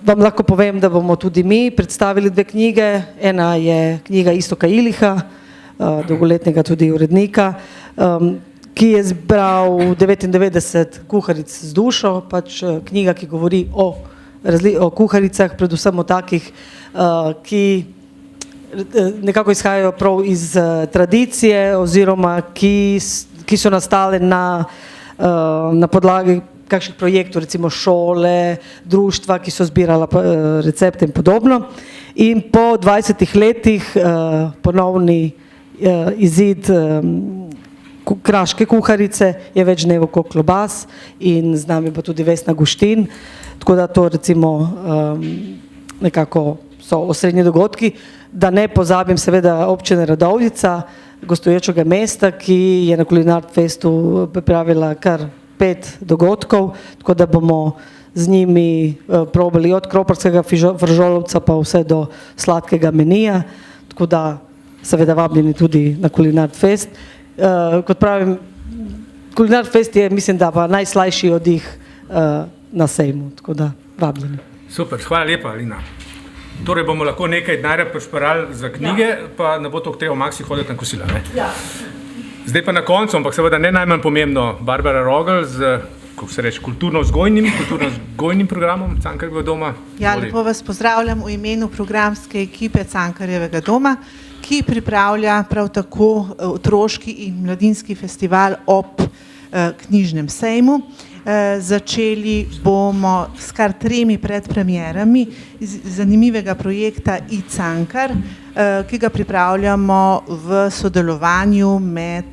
vam lahko povem, da bomo tudi mi predstavili dve knjige. Ena je knjiga Iztoka Iliha, dolgoletnega tudi urednika, ki je zbral 99 kuharic z dušo, pač knjiga, ki govori o kuharicah, predvsem o takih, ki nekako izhajajo prav iz tradicije oziroma ki so nastale na podlagi kakšnih projektov, recimo šole, društva, ki so zbirala recepte in podobno. In po 20 letih ponovni izid kraške kuharice je več dnevov kot klobas in z nami bo tudi Vesna Guštin, tako da to recimo nekako so osrednji dogodki. Da ne pozabim seveda občine Radovljica, gostujočega mesta, ki je na Kulinart Festu pripravila kar 5 dogodkov, tako da bomo z njimi probali od kroparskega fižolovca pa vse do sladkega menija, tako da seveda vabljeni tudi na Kulinart Fest. Kot pravim, Kulinart Fest je, mislim, da pa najslajši oddih na sejmu, tako da vabljeni. Super, hvala lepa, Alina. Torej bomo lahko nekaj denarja prišparali za knjige, pa ne bo to treba Maxi hoditi na kosila, ne? Ja. Zdaj pa na koncu, ampak seveda ne najmanj pomembno, Barbara Rogl z, kako se reče, kulturno-vzgojnim programom Cankarjevega doma. Ja, lepo vas pozdravljam v imenu programske ekipe Cankarjevega doma, ki pripravlja prav tako otroški in mladinski festival ob knjižnem sejmu. Začeli bomo s kar 3 predpremierami zanimivega projekta i-Cankar, ki ga pripravljamo v sodelovanju med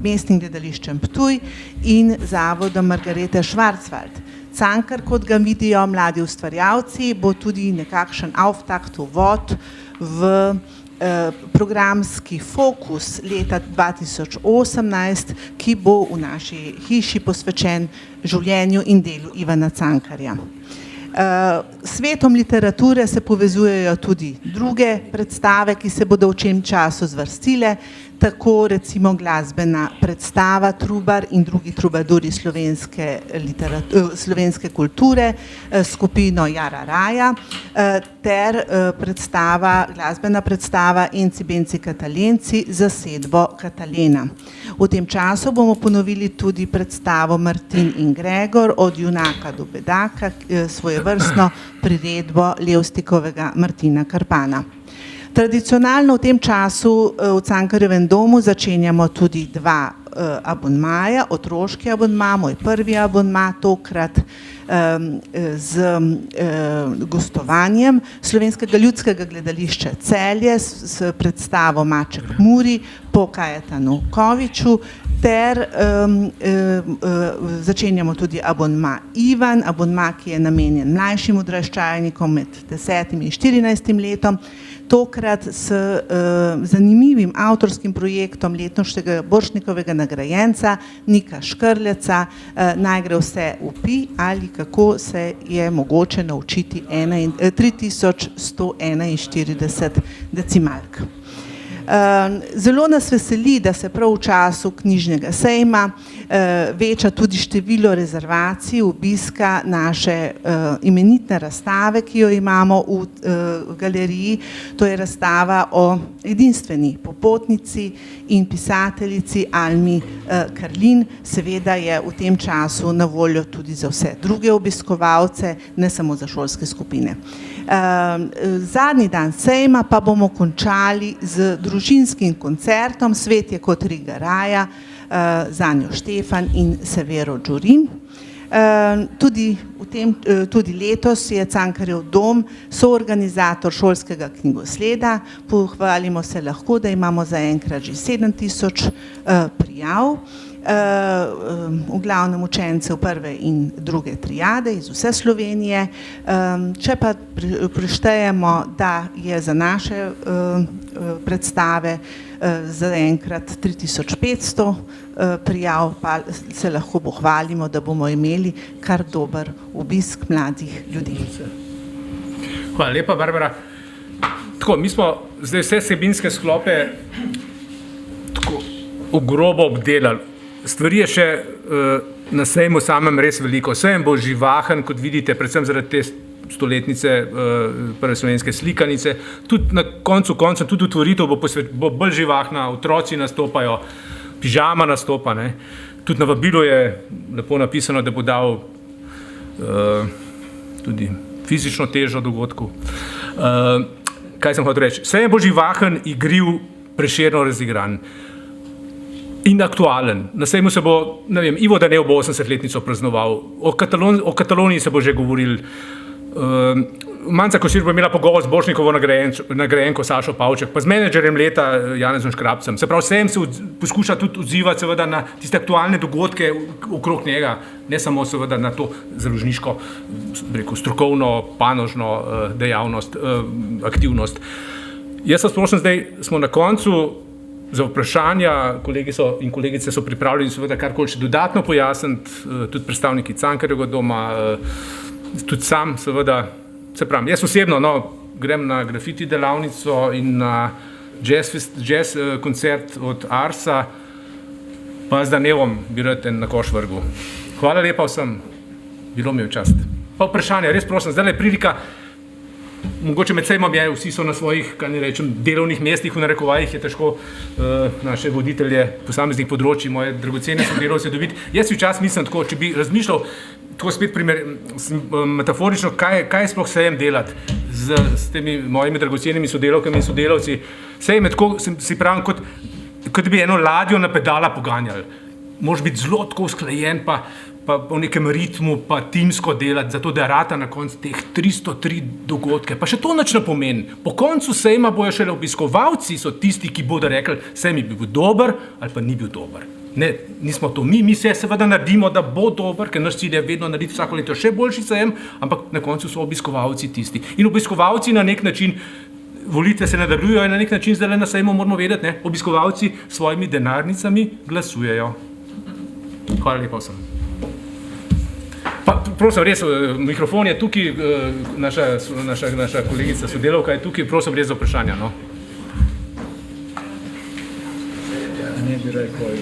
Mestnim gledališčem Ptuj in Zavodom Margarete Schwarzwald. Cankar, kot ga vidijo mladi ustvarjalci, bo tudi nekakšen auftakt, uvod v programski fokus leta 2018, ki bo v naši hiši posvečen življenju in delu Ivana Cankarja. Svetom literature se povezujejo tudi druge predstave, ki se bodo v čem času zvrstile, tako recimo glasbena predstava Trubar in drugi trubaduri slovenske kulture, skupino Jara Raja, ter glasbena predstava Enci Benci Katalenci zasedbo Katalena. V tem času bomo ponovili tudi predstavo Martin in Gregor od junaka do bedaka, svojevrstno priredbo Levstikovega Martina Karpana. Tradicionalno v tem času v Cankarjevem domu začenjamo tudi 2 abonmaja, otroški abonma, moj prvi abonma, tokrat z gostovanjem Slovenskega ljudskega gledališča Celje s predstavo Maček Muri po Kajetanu Koviču, ter začenjamo tudi abonma Ivan, abonma, ki je namenjen mlajšim odraščajnikom med 10 in 14 letom, tokrat s zanimivim avtorskim projektom letošnjega Borštnikovega nagrajenca Nika Škrleca, Naj gre vse v pi ali kako se je mogoče naučiti 3141 decimalk. Zelo nas veseli, da se prav v času knjižnega sejma veča tudi število rezervacij obiska naše imenitne razstave, ki jo imamo v galeriji. To je razstava o edinstveni popotnici in pisateljici Almi Karlin. Seveda je v tem času na voljo tudi za vse druge obiskovalce, ne samo za šolske skupine. Zadnji dan sejma pa bomo končali z družinskim koncertom Svet je kot Riga raja, Zanjo Štefan in Severo Đurin. Tudi letos je Cankarjev dom soorganizator šolskega knjigosleda. Pohvalimo se lahko, da imamo zaenkrat že 7000 prijav. V glavnem učencev prve in druge triade iz vse Slovenije. Če pa prištejemo, da je za naše predstave zaenkrat 3500 prijav, pa se lahko pohvalimo, da bomo imeli kar dober obisk mladih ljudi. Hvala lepa, Barbara. Tako, mi smo zdaj vse vsebinske sklope tako v grobo obdelali. Stvari je še na sejmu samem res veliko. Sejem bo živahen, kot vidite, predvsem zaradi te stoletnice prve slovenske slikanice. Tudi na koncu, tudi otvoritev bo bolj živahna, otroci nastopajo, pižama nastopa. Ne. Tudi na vabilu je lepo napisano, da bo dal tudi fizično težo dogodku. Kaj sem hotel reči? Sejem bo živahen, igriv, Prešernov razigran. In aktualen. Na sejmu se bo, ne vem, Ivo Danev bo 80-letnico praznoval, o Kataloniji se bo že govoril. Manca Košir bo imela pogovor z Borštnikovo nagrajenko Sašo Pavček, pa z menedžerjem leta Janezom Škrabcem. Se pravi, sejem se poskuša tudi odzivati seveda na tiste aktualne dogodke okrog njega, ne samo seveda na to založniško, rekel, strokovno, panožno dejavnost, aktivnost. Jaz vas prosim, zdaj smo na koncu, za vprašanja, kolegi in kolegice so pripravljeni seveda karkoli še dodatno pojasniti, tudi predstavniki Cankarjevega doma, tudi sam seveda, se pravim, jaz osebno grem na grafiti delavnico in na jazz koncert od Arsa, pa z Danevom bi rad na koš vrgel. Hvala lepa vsem, bilo mi je v čast. Pa vprašanja, res prosim, zdaj je prilika, mogoče med sejmom je, vsi so na svojih, kaj ne rečem, delovnih mestih, v narekovajih je težko naše voditelje posameznih področji, moje dragocene sodelavce dobiti. Jaz včasih mislim tako, če bi razmišljal, tako spet metaforično, kaj je sploh sejem delati s temi mojimi dragocenimi sodelavkami in sodelavci. Sejem je tako, si pravim, kot bi eno ladjo na pedala poganjali. Moraš biti zelo tako usklajen, pa v nekem ritmu, pa timsko delati, zato da rata na koncu teh 303 dogodke. Pa še to nič ne pomeni. Po koncu sejma bojo šele obiskovalci so tisti, ki bodo rekli, sejem je bil dober ali pa ni bil dober. Ne, nismo to mi se seveda naredimo, da bo dober, ker naš cilj je vedno narediti vsako leto še boljši sejem, ampak na koncu so obiskovalci tisti. In obiskovalci na nek način, volitve se nadaljujejo in na nek način zdaj na sejmu moramo vedeti, obiskovalci s svojimi denarnicami glasujejo. Hvala lepa vsem. Pa, prosim, res, mikrofon je tukaj, naša kolegica sodelavka je tukaj, prosim, res za vprašanja. No. Ne bi rekel.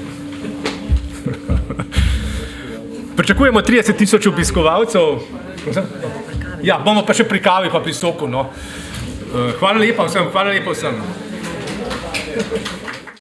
Pričakujemo 30 000 obiskovalcev. Ja, bomo pa še pri kavi pa pri soku. No. Hvala lepa vsem, hvala lepa vsem.